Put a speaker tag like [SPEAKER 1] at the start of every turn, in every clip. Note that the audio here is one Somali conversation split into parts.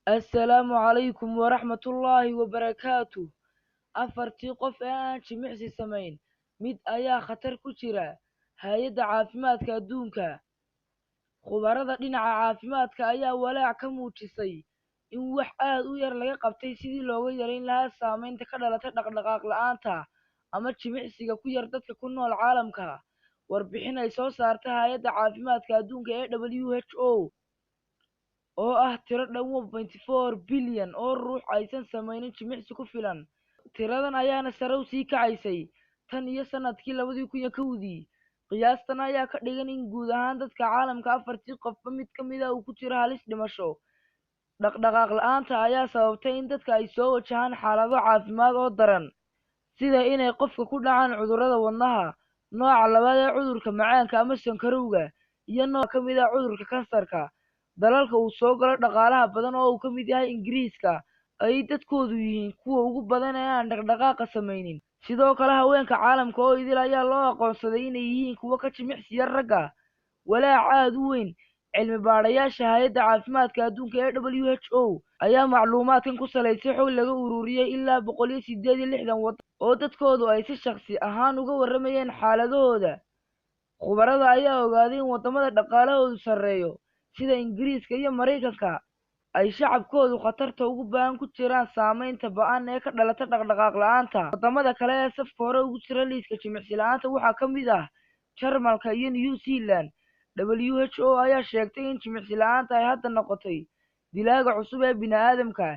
[SPEAKER 1] السلام عليكم ورحمة الله وبركاته. afartii qof ee aan jimicsi samayn mid ayaa khatar ku jira. hay-adda caafimaadka adduunka khubarada dhinaca caafimaadka ayaa walaac ka muujisay in wax aad u yar laga qabtay sidii looga yarayn lahaa saamaynta ka dhalata dhaqdhaqaaq la'aanta ama jimicsiga ku yar dadka ku nool caalamka. warbixin ay soo saartay hay-adda caafimaadka adduunka ee WHO oo ah tiro dhan 1.4 bilyan oo ruux aysan samaynin jimicsi ku filan. tiradan ayaana sare u sii kacaysay tan iyo sanadkii 2001. qiyaastan ayaa ka dhigan in guud ahaan dadka caalamka afartii qofba mid ka mid ah uu ku jiro halis dhimasho. dhaqdhaqaaq la'aanta ayaa sababtay in dadka ay soo wajahaan xaalado caafimaad oo daran, sida inay qofka ku dhacaan cudurrada wadnaha, nooca labaad ee cudurka macaanka ama sonkorowga, iyo nooc ka mid ah cudurka kansarka. dalalka uu soo galo dhaqaalaha badan oo uu ka mid yahay Ingiriiska ay dadkoodu yihiin kuwa ugu badan ee aan dhaqdhaqaaqa samaynin. sidoo kale haweenka caalamka oo idil ayaa loo aqoonsaday inay yihiin kuwa ka jimicsi yar ragga. walaac aad u weyn. cilmi baadhayaasha hay-adda caafimaadka adduunka ee WHO ayaa macluumaadkan ku salaysay xog laga ururiyay ilaa 168 waddan oo dadkoodu ay si shakhsi ahaan uga warramayeen xaaladahooda. khubarada ayaa ogaaday in waddamada dhaqaalahoodu sarreeyo sida Ingiriiska iyo Mareykanka ay shacabkoodu khatarta ugu baahan ku jiraan saamaynta ba'an ee ka dhalata dhaqdhaqaaq la'aanta. waddamada kale ee safka hore ugu jira liiska jimicsi la'aanta waxaa ka mid ah Jarmalka iyo New Zealand. WHO ayaa sheegtay in jimicsi la'aanta ay hadda noqotay dilaaga cusub ee bini'aadamka,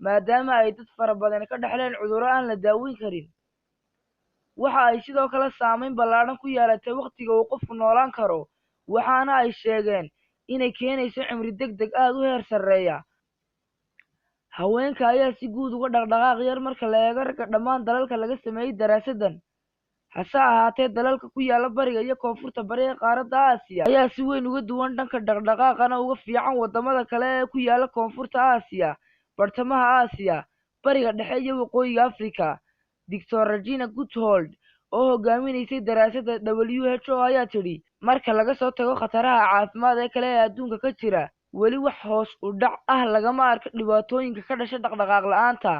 [SPEAKER 1] maadaama ay dad fara badan ka dhaxleen cudurro aan la daaweyn karin. waxa ay sidoo kale saamayn ballaadhan ku yeelatay waqtiga uu qofku noolaan karo, waxaana ay sheegeen inay keenayso cimri degdeg aad u heer sarreeya. haweenka ayaa si guud uga dhaqdhaqaaq yar marka la eego ragga dhammaan dalalka laga sameeyey daraasaddan. hase ahaatee dalalka ku yaala bariga iyo koonfurta bari ee qaaradda Aasiya ayaa si weyn uga duwan dhanka dhaqdhaqaaqana uga fiican waddamada kale ee ku yaala koonfurta Aasiya, bartamaha Aasiya, bariga dhexe iyo waqooyiga Afrika. Dr. Regina Goodhold oo hogaaminaysay daraasadda WHO ayaa tidhi marka laga soo tago khataraha caafimaad ee kale ee adduunka ka jira, weli wax hoos u dhac ah lagama arko dhibaatooyinka ka dhasha dhaqdhaqaaq la'aanta.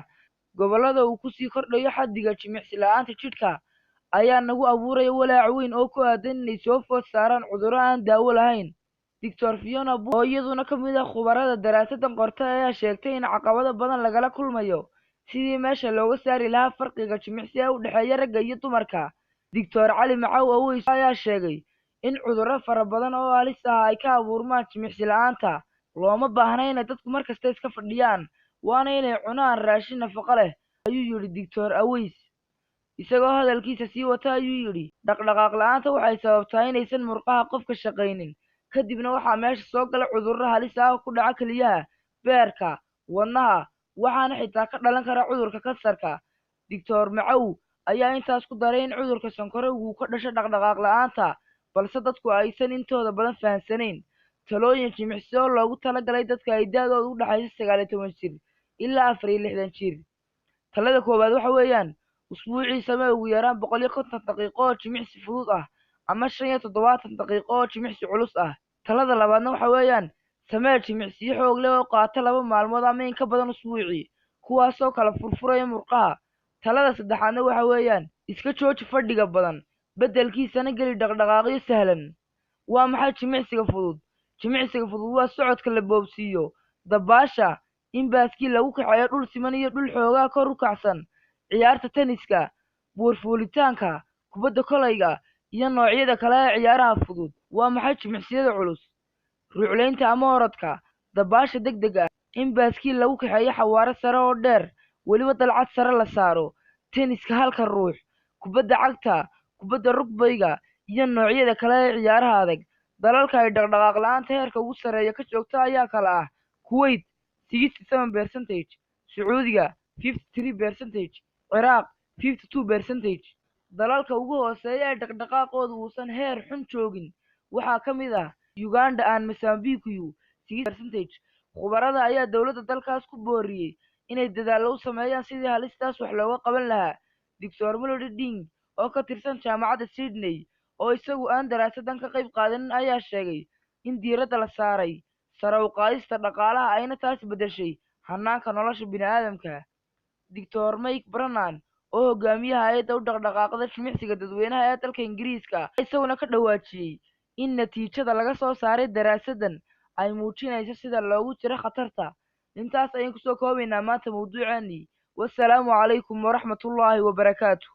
[SPEAKER 1] gobollada uu ku sii kordhayo xaddiga jimicsi la'aanta jidhka ayaa nagu abuuraya walaac weyn oo ku aadan inay soo food saaraan cudurro aan daawo lahayn. Dr. Fiona Bull oo iyaduna ka mid ah khubarada daraasaddan qorta ayaa sheegtay in caqabado badan lagala kulmayo sidii meesha looga saari lahaa farqiga jimicsi ee u dhexeeya ragga iyo dumarka. Dr. Cali Macaw Aweys ayaa sheegay in cudurro fara badan oo halis ah ay ka abuurmaan jimicsi la'aanta. looma baahna inay dadku mar kasta iska fadhiyaan, waana inay cunaan raashin nafaqo leh, ayuu yidhi Dr. Aweys. isagoo hadalkiisa sii wata ayuu yidhi dhaqdhaqaaq la'aanta waxay sababtaa inaysan murqaha qofka shaqaynin, kadibna waxaa meesha soo gala cudurro halis ah oo ku dhaca kelyaha, beerka, wadnaha, waxaana xitaa ka dhalan kara cudurka kansarka. Dr. Macaw ayaa intaas ku daray in cudurka sonkorowga uu ka dhasho dhaqdhaqaaq la'aanta, balse dadku aysan intooda badan fahamsanayn. talooyin jimicsi oo loogu talagalay dadka ay da'doodu u dhaxayso 19 jir ilaa 64 jir. talada koowaad waxa weeyaan usbuucii samee ugu yaraan 150 daqiiqo oo jimicsi fudud ah ama 75 daqiiqo oo jimicsi culus ah. talada labaadna waxa weeyaan samee jimicsiyo xoog leh oo qaata 2 maalmood ama in ka badan usbuucii, kuwaasoo kala furfuraya murqaha. talada saddexaadna waxa weeyaan iska jooji fadhiga badan, beddelkiisana geli dhaqdhaqaaqyo sahlan. waa maxay jimicsiga fudud? jimicsiga fudud waa socodka la boobsiiyo, dabaasha, in baaskiil lagu kaxeeyo dhul siman iyo dhul xoogaa kor u kacsan, ciyaarta tenniska, buur-fuulitaanka, kubadda kolayga, iyo noocyada kale ee ciyaaraha fudud. waa maxay jimicsiyada culus? ruclaynta ama orodka, dabaasha degdega ah, in baaskiil lagu kaxeeyo xawaare sare oo dheer, weliba dalcad sare la saaro, tenniska halka ruux, kubadda cagta, kubadda rugbyga, iyo noocyada kale ee ciyaaraha adag. dalalka ay dhaqdhaqaaq la'aanta heerka ugu sarreeya ka joogta ayaa kala ah Kuwait 67%, Sacuudiga 53%, Ciraaq 52%. dalalka ugu hooseeya ee dhaqdhaqaaqoodu uusan heer xun joogin waxaa ka mid ah Uganda and Mozambique 6%. khubarada ayaa dowladda dalkaas ku booriyey inay dadaallo u sameeyaan sidii halistaas wax looga qaban lahaa. Dr. Melody Ding oo ka tirsan jaamacadda Sydney oo isagu aan daraasaddan ka qayb qaadanin ayaa sheegay in diiradda la saaray sare u qaadista dhaqaalaha ayna taas beddeshay hannaanka nolosha bini'aadamka. Dr. Mike Brannan oo hogaamiyaha hay'adda u dhaqdhaqaaqda jimicsiga dadweynaha ee dalka Ingiriiska isaguna ka dhawaajiyay in natiijada laga soo saaray daraasaddan ay muujinayso sida loogu jiro khatarta. Intaas ayaan kusoo koobaynaa maanta mawduuceennii. Wassalaamu calaykum waraxmatullaahi wabarakaatuh.